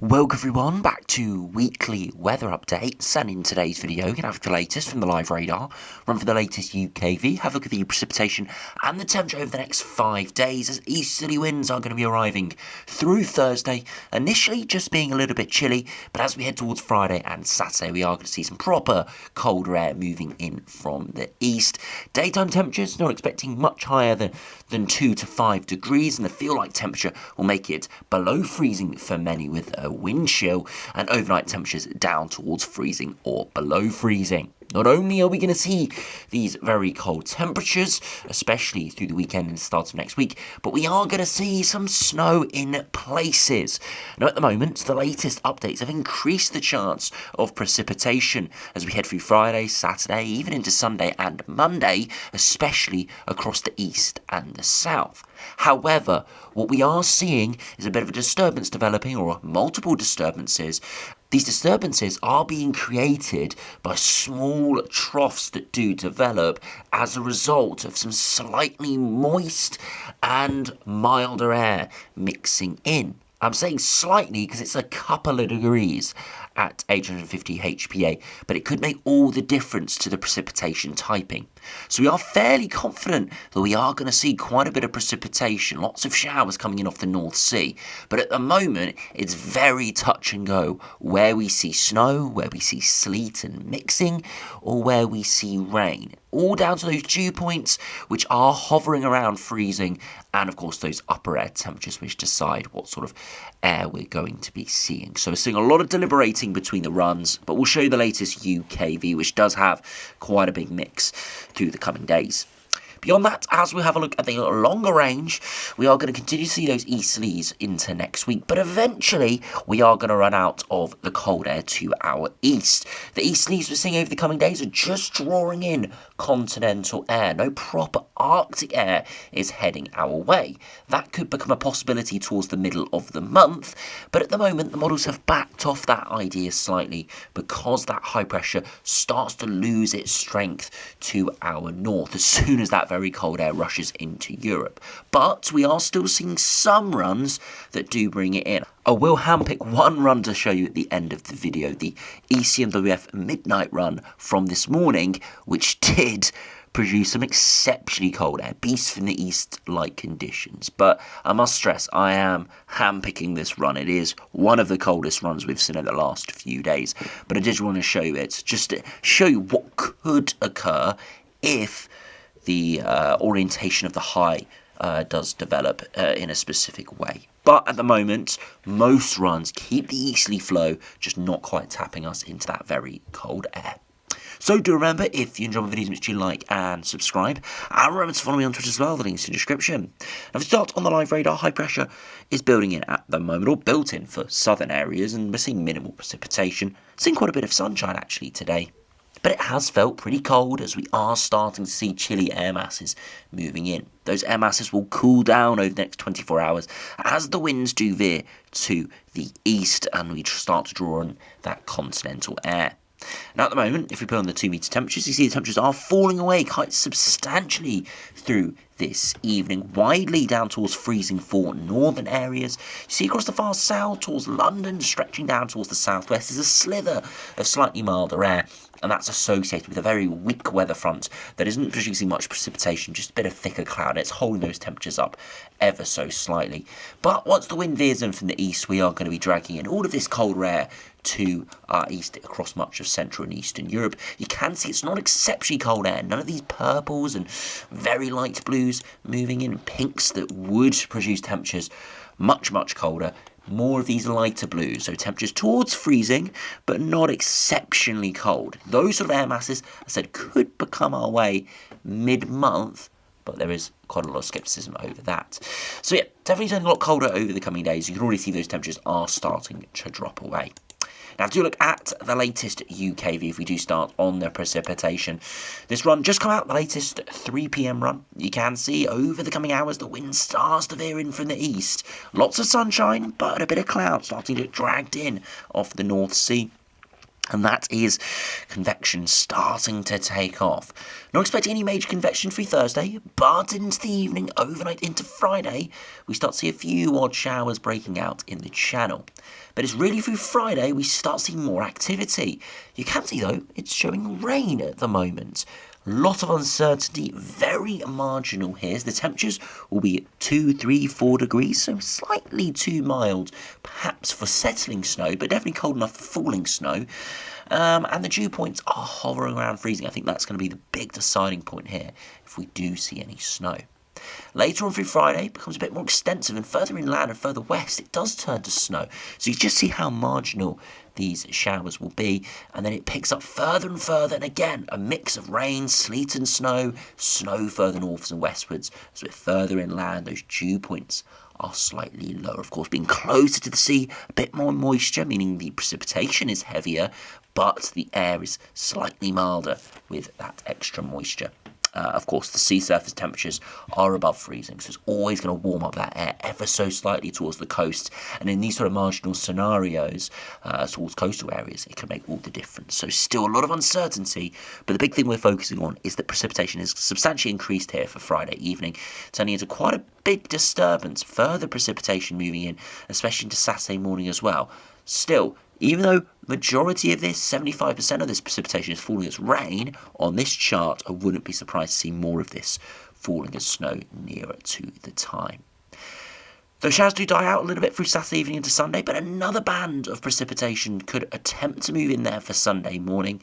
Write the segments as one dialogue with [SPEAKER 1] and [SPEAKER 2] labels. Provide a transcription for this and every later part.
[SPEAKER 1] Welcome everyone back to weekly weather updates, and in today's video you're going to have the latest from the live radar, run for the latest UKV, have a look at the precipitation and the temperature over the next 5 days as easterly winds are going to be arriving through Thursday, initially just being a little bit chilly, but as we head towards Friday and Saturday we are going to see some proper colder air moving in from the east. Daytime temperatures not expecting much higher than 2 to 5 degrees, and the feel-like temperature will make it below freezing for many with a wind chill, and overnight temperatures down towards freezing or below freezing. Not only are we going to see these very cold temperatures, especially through the weekend and the start of next week, but we are going to see some snow in places. Now, at the moment, the latest updates have increased the chance of precipitation as we head through Friday, Saturday, even into Sunday and Monday, especially across the east and the south. However, what we are seeing is a bit of a disturbance developing, or multiple disturbances. These disturbances are being created by small troughs that do develop as a result of some slightly moist and milder air mixing in. I'm saying slightly because it's a couple of degrees at 850 HPA, but it could make all the difference to the precipitation typing. So we are fairly confident that we are going to see quite a bit of precipitation, lots of showers coming in off the North Sea, but at the moment it's very touch and go where we see snow, where we see sleet and mixing, or where we see rain. All down to those dew points which are hovering around freezing, and of course those upper air temperatures which decide what sort of air we're going to be seeing. So we're seeing a lot of deliberating between the runs, but we'll show you the latest UKV, which does have quite a big mix through the coming days. Beyond that, as we have a look at the longer range, we are going to continue to see those easterlies into next week, but eventually we are going to run out of the cold air to our east. The easterlies we're seeing over the coming days are just drawing in continental air. No proper Arctic air is heading our way. That could become a possibility towards the middle of the month, but at the moment the models have backed off that idea slightly because that high pressure starts to lose its strength to our north as soon as that very cold air rushes into Europe. But we are still seeing some runs that do bring it in. I will handpick one run to show you at the end of the video, the ECMWF midnight run from this morning, which did produce some exceptionally cold air, beast from the east like conditions. But I must stress, I am handpicking this run. It is one of the coldest runs we've seen in the last few days, but I did want to show you it, just to show you what could occur if the orientation of the high does develop in a specific way. But at the moment, most runs keep the easterly flow, just not quite tapping us into that very cold air. So do remember, if you enjoy my videos, which you like and subscribe, and remember to follow me on Twitter as well, the link's in the description. Now, if you start on the live radar, high pressure is building in at the moment, or built in for southern areas, and we're seeing minimal precipitation. Seeing quite a bit of sunshine actually today. But it has felt pretty cold as we are starting to see chilly air masses moving in. Those air masses will cool down over the next 24 hours as the winds do veer to the east and we start to draw on that continental air. Now at the moment, if we put on the 2 metre temperatures, you see the temperatures are falling away quite substantially through this evening, widely down towards freezing for northern areas. You see across the far south towards London, stretching down towards the southwest, there's a slither of slightly milder air, and that's associated with a very weak weather front that isn't producing much precipitation, just a bit of thicker cloud, and it's holding those temperatures up ever so slightly. But once the wind veers in from the east, we are going to be dragging in all of this colder air to our east across much of Central and Eastern Europe. You can see it's not exceptionally cold air. None of these purples and very light blues moving in, pinks that would produce temperatures much, much colder. More of these lighter blues, so temperatures towards freezing, but not exceptionally cold. Those sort of air masses, I said, could become our way mid-month, but there is quite a lot of scepticism over that. So yeah, definitely turning a lot colder over the coming days. You can already see those temperatures are starting to drop away. Now, do look at the latest UKV if we do start on the precipitation. This run just come out, the latest 3 PM run. You can see over the coming hours the wind starts to veer in from the east. Lots of sunshine, but a bit of cloud starting to get dragged in off the North Sea. And that is convection starting to take off. Not expecting any major convection through Thursday, but into the evening, overnight into Friday, we start to see a few odd showers breaking out in the channel. But it's really through Friday we start seeing more activity. You can see, though, it's showing rain at the moment. Lot of uncertainty, very marginal here. The temperatures will be 2, 3, 4 degrees, so slightly too mild, perhaps for settling snow, but definitely cold enough for falling snow. And the dew points are hovering around freezing. I think that's going to be the big deciding point here if we do see any snow. Later on through Friday, it becomes a bit more extensive, and further inland and further west, it does turn to snow. So you just see how marginal these showers will be, and then it picks up further and further, and again, a mix of rain, sleet and snow further northwards and westwards. As we're further inland, those dew points are slightly lower. Of course, being closer to the sea, a bit more moisture, meaning the precipitation is heavier, but the air is slightly milder with that extra moisture. Of course, the sea surface temperatures are above freezing, so it's always going to warm up that air ever so slightly towards the coast. And in these sort of marginal scenarios, towards coastal areas, it can make all the difference. So still a lot of uncertainty, but the big thing we're focusing on is that precipitation is substantially increased here for Friday evening, turning into quite a big disturbance. Further precipitation moving in, especially into Saturday morning as well. Still, even though majority of this, 75% of this precipitation is falling as rain, on this chart I wouldn't be surprised to see more of this falling as snow nearer to the time. Those showers do die out a little bit through Saturday evening into Sunday, but another band of precipitation could attempt to move in there for Sunday morning,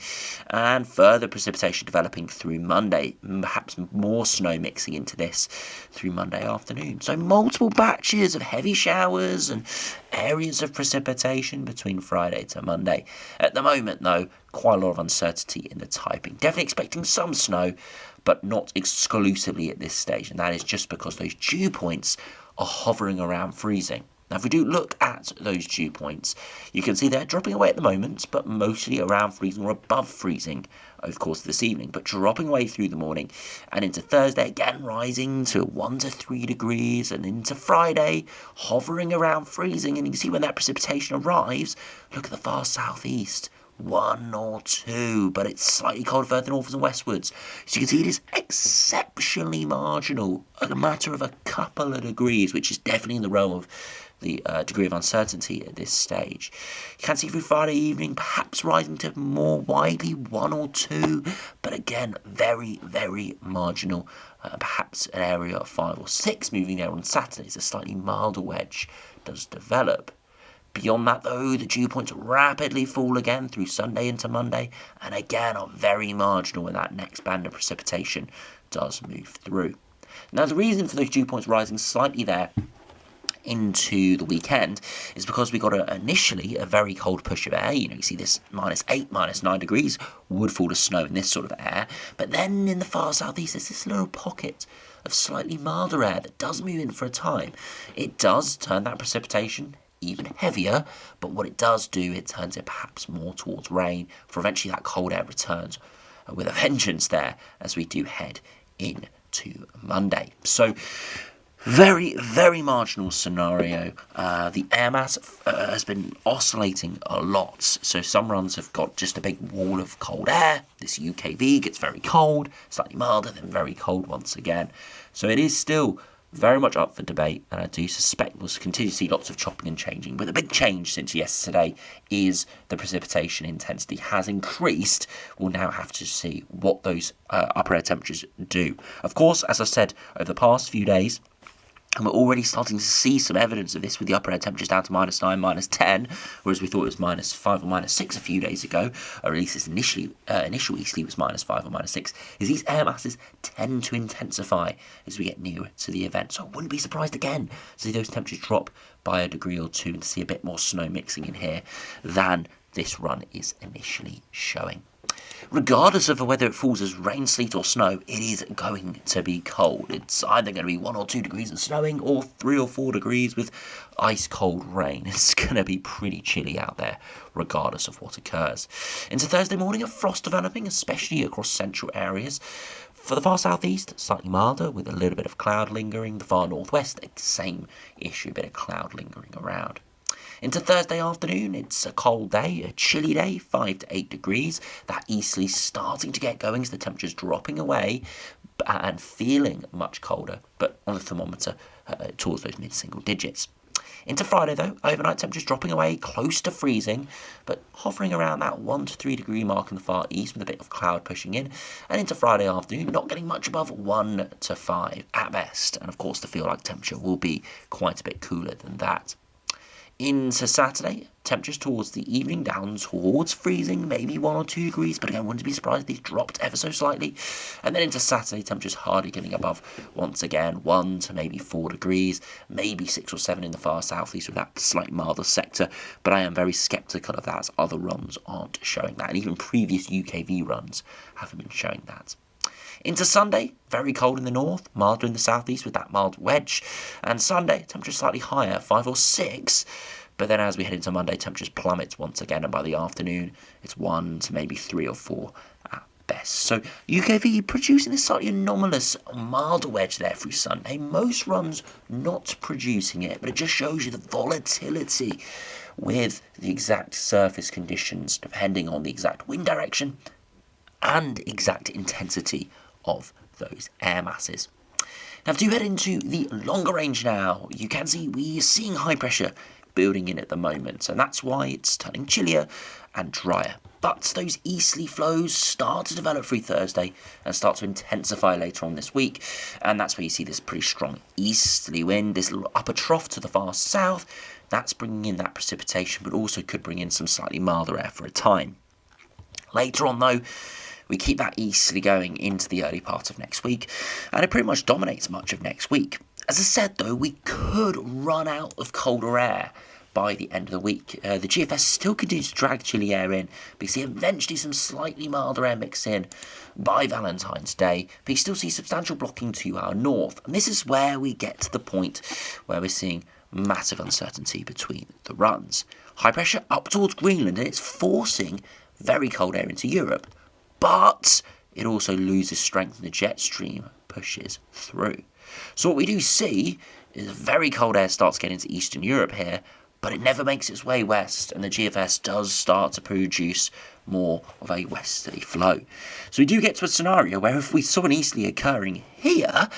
[SPEAKER 1] and further precipitation developing through Monday, perhaps more snow mixing into this through Monday afternoon. So multiple batches of heavy showers and areas of precipitation between Friday to Monday. At the moment, though, quite a lot of uncertainty in the typing. Definitely expecting some snow, but not exclusively at this stage, and that is just because those dew points are hovering around freezing. Now, if we do look at those dew points, you can see they're dropping away at the moment, but mostly around freezing or above freezing over the course of this evening, but dropping away through the morning and into Thursday, again rising to 1 to 3 degrees, and into Friday, hovering around freezing. And you can see when that precipitation arrives, look at the far southeast. 1 or 2, but it's slightly colder further northwards and westwards. So you can see it is exceptionally marginal, a matter of a couple of degrees, which is definitely in the realm of the degree of uncertainty at this stage. You can see through Friday evening, perhaps rising to more widely 1 or 2, but again, very, very marginal. Perhaps an area of 5 or 6 moving there on Saturday as a slightly milder wedge does develop. Beyond that, though, the dew points rapidly fall again through Sunday into Monday, and again are very marginal when that next band of precipitation does move through. Now, the reason for those dew points rising slightly there into the weekend is because we got initially a very cold push of air. You see this -8, -9 degrees would fall to snow in this sort of air, but then in the far southeast there's this little pocket of slightly milder air that does move in for a time. It does turn that precipitation even heavier, but what it does do, it turns it perhaps more towards rain, for eventually that cold air returns with a vengeance there as we do head into Monday. So very, very marginal scenario. The air mass has been oscillating a lot. So some runs have got just a big wall of cold air. This UKV gets very cold, slightly milder, then very cold once again. So it is still very much up for debate, and I do suspect we'll continue to see lots of chopping and changing. But the big change since yesterday is the precipitation intensity has increased. We'll now have to see what those upper air temperatures do. Of course, as I said, over the past few days, and we're already starting to see some evidence of this with the upper air temperatures down to -9, -10, whereas we thought it was -5 or -6 a few days ago, or at least its initial easterly was -5 or -6, is these air masses tend to intensify as we get nearer to the event. So I wouldn't be surprised again to see those temperatures drop by a degree or 2 and to see a bit more snow mixing in here than this run is initially showing. Regardless of whether it falls as rain, sleet or snow, it is going to be cold. It's either going to be 1 or 2 degrees and snowing, or 3 or 4 degrees with ice cold rain. It's going to be pretty chilly out there, regardless of what occurs. Into Thursday morning, a frost developing, especially across central areas. For the far southeast, slightly milder, with a little bit of cloud lingering. The far northwest, same issue, a bit of cloud lingering around. Into Thursday afternoon, it's a cold day, a chilly day, 5 to 8 degrees. That easterly starting to get going as the temperature's dropping away and feeling much colder, but on the thermometer towards those mid-single digits. Into Friday though, overnight temperatures dropping away close to freezing, but hovering around that 1 to 3 degree mark in the far east with a bit of cloud pushing in. And into Friday afternoon, not getting much above 1 to 5 at best. And of course the feel-like temperature will be quite a bit cooler than that. Into Saturday, temperatures towards the evening down towards freezing, maybe 1 or 2 degrees, but again, wouldn't be surprised if these dropped ever so slightly. And then into Saturday, temperatures hardly getting above, once again, 1 to maybe 4 degrees, maybe 6 or 7 in the far southeast with that slightly milder sector, but I am very sceptical of that as other runs aren't showing that, and even previous UKV runs haven't been showing that. Into Sunday, very cold in the north, milder in the southeast with that mild wedge. And Sunday, temperatures slightly higher, 5 or 6. But then as we head into Monday, temperatures plummet once again. And by the afternoon, it's 1 to maybe 3 or 4 at best. So UKV producing this slightly anomalous milder wedge there through Sunday. Most runs not producing it, but it just shows you the volatility with the exact surface conditions, depending on the exact wind direction and exact intensity of those air masses. Now, to head into the longer range now, you can see we are seeing high pressure building in at the moment, and that's why it's turning chillier and drier. But those easterly flows start to develop through Thursday and start to intensify later on this week, and that's where you see this pretty strong easterly wind, this little upper trough to the far south. That's bringing in that precipitation, but also could bring in some slightly milder air for a time. Later on, though, we keep that easterly going into the early part of next week, and it pretty much dominates much of next week. As I said, though, we could run out of colder air by the end of the week. The GFS still continues to drag chilly air in, but you see eventually some slightly milder air mix in by Valentine's Day, but you still see substantial blocking to our north. And this is where we get to the point where we're seeing massive uncertainty between the runs. High pressure up towards Greenland, and it's forcing very cold air into Europe. But it also loses strength and the jet stream pushes through. So what we do see is very cold air starts getting into Eastern Europe here, but it never makes its way west, and the GFS does start to produce more of a westerly flow. So we do get to a scenario where if we saw an easterly occurring here,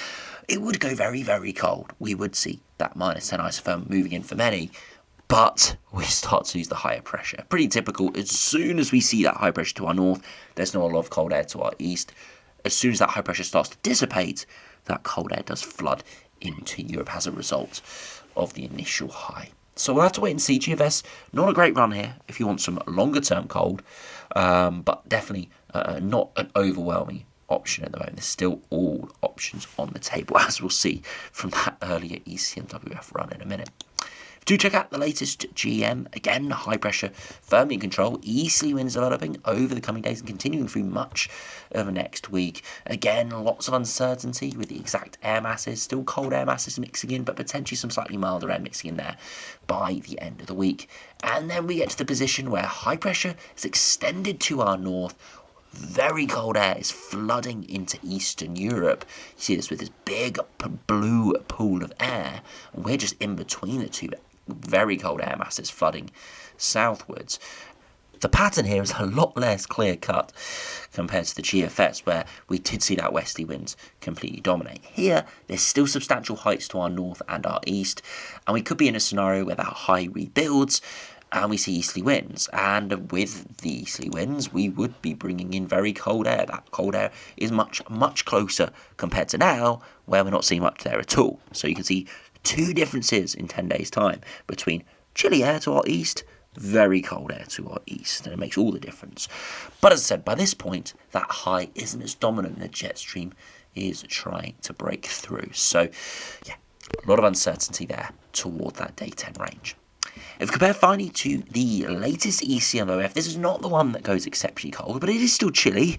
[SPEAKER 1] it would go very, very cold. We would see that -10 isotherm moving in for many, but we start to lose the higher pressure. Pretty typical. As soon as we see that high pressure to our north, there's not a lot of cold air to our east. As soon as that high pressure starts to dissipate, that cold air does flood into Europe as a result of the initial high. So we'll have to wait and see. GFS, not a great run here if you want some longer term cold, but definitely not an overwhelming option at the moment. There's still all options on the table, as we'll see from that earlier ECMWF run in a minute. Do check out the latest GM. Again, high pressure firmly in control. Easterly winds developing over the coming days and continuing through much of next week. Again, lots of uncertainty with the exact air masses. Still cold air masses mixing in, but potentially some slightly milder air mixing in there by the end of the week. And then we get to the position where high pressure is extended to our north. Very cold air is flooding into Eastern Europe. You see this with this big blue pool of air. And we're just in between the two very cold air masses flooding southwards. The pattern here is a lot less clear-cut compared to the GFS, where we did see that westerly winds completely dominate. Here, there's still substantial heights to our north and our east, and we could be in a scenario where that high rebuilds, and we see easterly winds. And with the easterly winds, we would be bringing in very cold air. That cold air is much, much closer compared to now, where we're not seeing much there at all. So you can see two differences in 10 days' time between chilly air to our east, very cold air to our east, and it makes all the difference. But as I said, by this point, that high isn't as dominant, and the jet stream is trying to break through. So, yeah, a lot of uncertainty there toward that day 10 range. If we compare finally to the latest ECMWF, this is not the one that goes exceptionally cold, but it is still chilly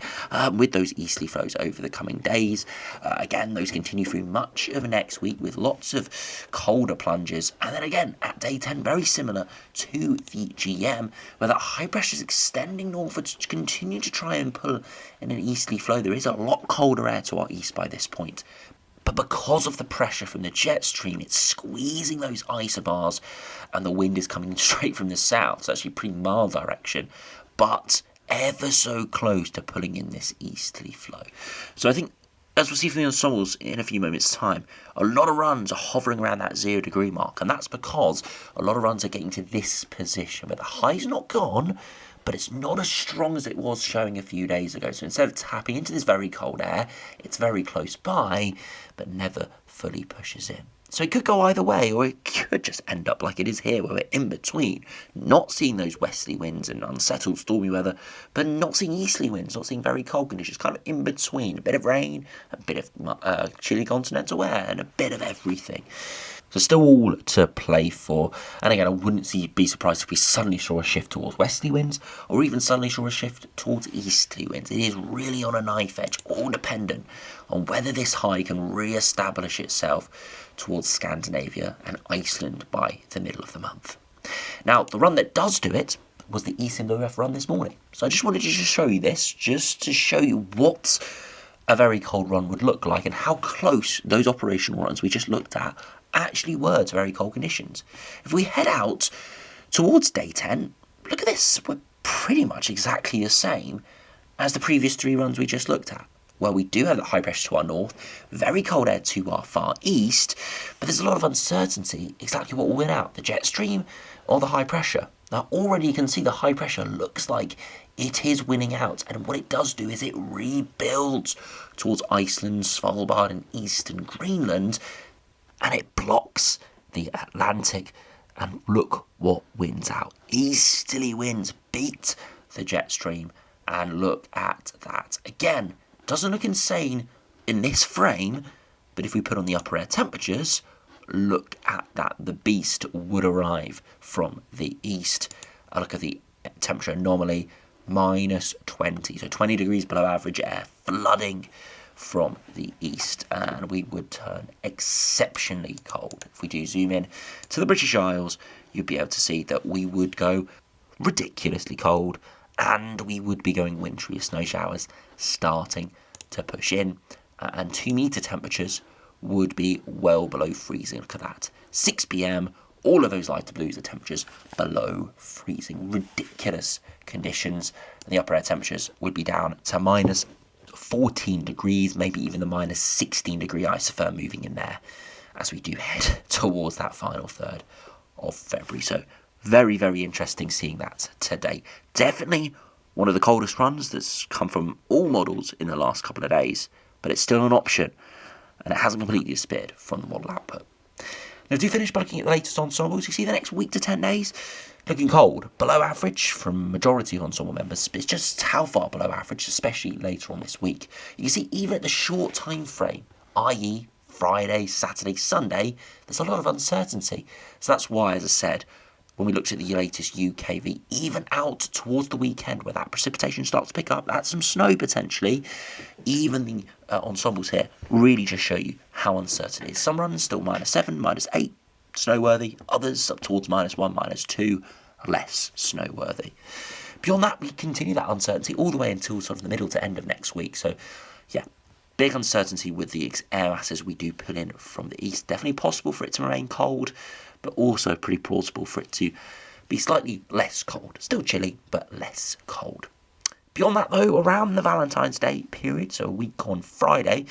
[SPEAKER 1] with those easterly flows over the coming days. Again, those continue through much of next week with lots of colder plunges. And then again, at day 10, very similar to the GM, where that high pressure is extending northwards to continue to try and pull in an easterly flow. There is a lot colder air to our east by this point. But because of the pressure from the jet stream, it's squeezing those isobars, and the wind is coming straight from the south. It's actually pretty mild direction, but ever so close to pulling in this easterly flow. So I think, as we'll see from the ensembles in a few moments' time, a lot of runs are hovering around that 0 degree mark, and that's because a lot of runs are getting to this position, but the high's not gone, but it's not as strong as it was showing a few days ago. So instead of tapping into this very cold air, it's very close by, but never fully pushes in. So it could go either way, or it could just end up like it is here, where we're in between, not seeing those westerly winds and unsettled stormy weather, but not seeing easterly winds, not seeing very cold conditions, kind of in between, a bit of rain, a bit of chilly continental air, and a bit of everything. So still all to play for, and again, I wouldn't be surprised if we suddenly saw a shift towards westerly winds, or even suddenly saw a shift towards easterly winds. It is really on a knife edge, all dependent on whether this high can re-establish itself towards Scandinavia and Iceland by the middle of the month. Now, the run that does do it was the ECMWF run this morning. So I just wanted to show you this, just to show you what a very cold run would look like and how close those operational runs we just looked at actually were to very cold conditions. If we head out towards day 10, look at this. We're pretty much exactly the same as the previous 3 runs we just looked at. Well, we do have the high pressure to our north, very cold air to our far east, but there's a lot of uncertainty exactly what will win out, the jet stream or the high pressure. Now, already you can see the high pressure looks like it is winning out, and what it does do is it rebuilds towards Iceland, Svalbard and eastern Greenland, and it blocks the Atlantic, and look what wins out. Easterly winds beat the jet stream, and look at that. Again, doesn't look insane in this frame, but if we put on the upper air temperatures, look at that. The beast would arrive from the east. I look at the temperature anomaly, -20, so 20 degrees below average air, flooding from the east, and we would turn exceptionally cold. If we do zoom in to the British Isles, you'd be able to see that we would go ridiculously cold, and we would be going wintry, snow showers starting to push in, and 2 metre temperatures would be well below freezing. Look at that, 6 p.m, all of those lighter blues are temperatures below freezing. Ridiculous conditions, and the upper air temperatures would be down to -14 degrees, maybe even the -16 degree isotherm moving in there as we do head towards that final third of February. So very, very interesting seeing that today. Definitely one of the coldest runs that's come from all models in the last couple of days, but it's still an option, and it hasn't completely disappeared from the model output. Now, to finish by looking at the latest ensembles, you see the next week to 10 days looking cold, below average from majority of ensemble members. It's just how far below average, especially later on this week. You can see even at the short time frame, i.e. Friday, Saturday, Sunday, there's a lot of uncertainty. So that's why, as I said, when we looked at the latest UKV, even out towards the weekend where that precipitation starts to pick up, that's some snow potentially, even the ensembles here really just show you how uncertain it is. Some runs still -7, -8, snowworthy, others up towards -1, -2, less snowworthy. Beyond that, we continue that uncertainty all the way until sort of the middle to end of next week. So, yeah, big uncertainty with the air masses we do pull in from the east. Definitely possible for it to remain cold, but also pretty plausible for it to be slightly less cold. Still chilly, but less cold. Beyond that, though, around the Valentine's Day period, so a week on Friday,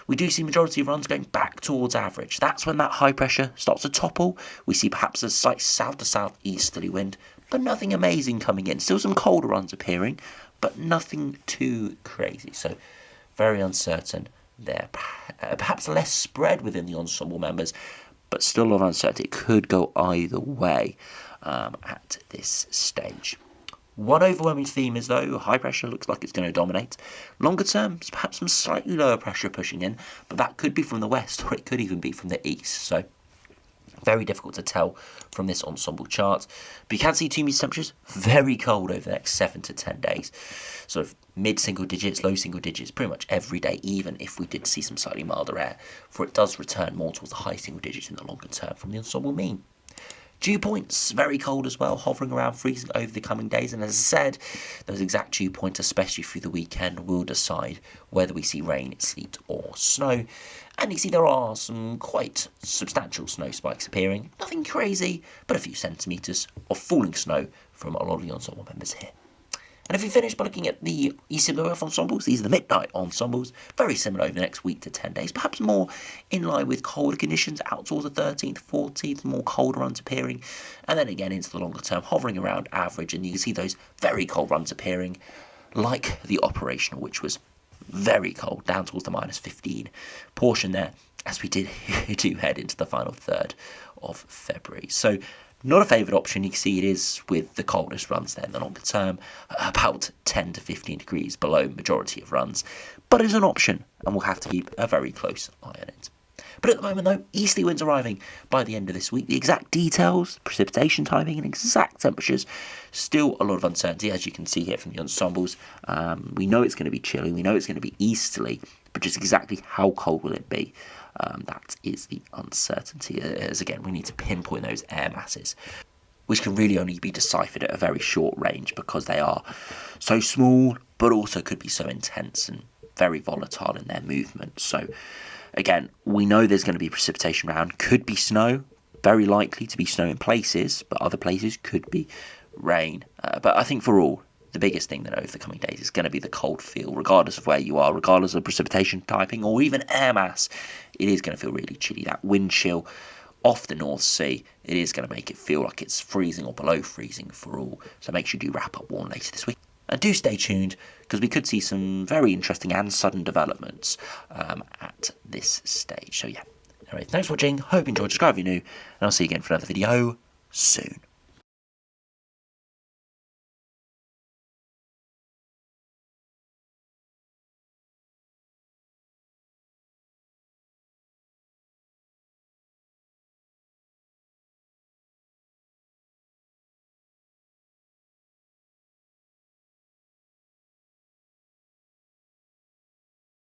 [SPEAKER 1] we do see majority of runs going back towards average. That's when that high pressure starts to topple. We see perhaps a slight south to southeasterly wind, but nothing amazing coming in. Still some colder runs appearing, but nothing too crazy. So very uncertain there. Perhaps less spread within the ensemble members, but still a lot of uncertainty. It could go either way at this stage. One overwhelming theme is, though, high pressure looks like it's going to dominate. Longer term, perhaps some slightly lower pressure pushing in, but that could be from the west, or it could even be from the east. So very difficult to tell from this ensemble chart. But you can see 2 metre temperatures very cold over the next 7 to 10 days. Sort of mid-single digits, low single digits, pretty much every day, even if we did see some slightly milder air, for it does return more towards the high single digits in the longer term from the ensemble mean. Dew points, very cold as well, hovering around freezing over the coming days. And as I said, those exact dew points, especially through the weekend, will decide whether we see rain, sleet or snow. And you see there are some quite substantial snow spikes appearing. Nothing crazy, but a few centimetres of falling snow from a lot of the ensemble members here. And if we finish by looking at the ECMWF ensembles, these are the midnight ensembles, very similar over the next week to 10 days, perhaps more in line with colder conditions out towards the 13th, 14th, more colder runs appearing, and then again into the longer term, hovering around average, and you can see those very cold runs appearing, like the operational, which was very cold, down towards the -15 portion there, as we do head into the final third of February. So, not a favoured option. You can see it is with the coldest runs there in the longer term, about 10 to 15 degrees below majority of runs. But it's an option, and we'll have to keep a very close eye on it. But at the moment, though, easterly winds arriving by the end of this week. The exact details, precipitation timing, and exact temperatures, still a lot of uncertainty, as you can see here from the ensembles. We know it's going to be chilly, we know it's going to be easterly, but just exactly how cold will it be? That is the uncertainty, as again, we need to pinpoint those air masses, which can really only be deciphered at a very short range because they are so small, but also could be so intense and very volatile in their movement. So, again, we know there's going to be precipitation around, could be snow, very likely to be snow in places, but other places could be rain. But I think for all, the biggest thing that over the coming days is going to be the cold feel, regardless of where you are, regardless of precipitation typing or even air mass. It is going to feel really chilly. That wind chill off the North Sea, it is going to make it feel like it's freezing or below freezing for all. So make sure you do wrap up warm later this week. And do stay tuned, because we could see some very interesting and sudden developments at this stage. So yeah, anyway, thanks for watching. Hope you enjoyed. Subscribe if you're new, and I'll see you again for another video soon.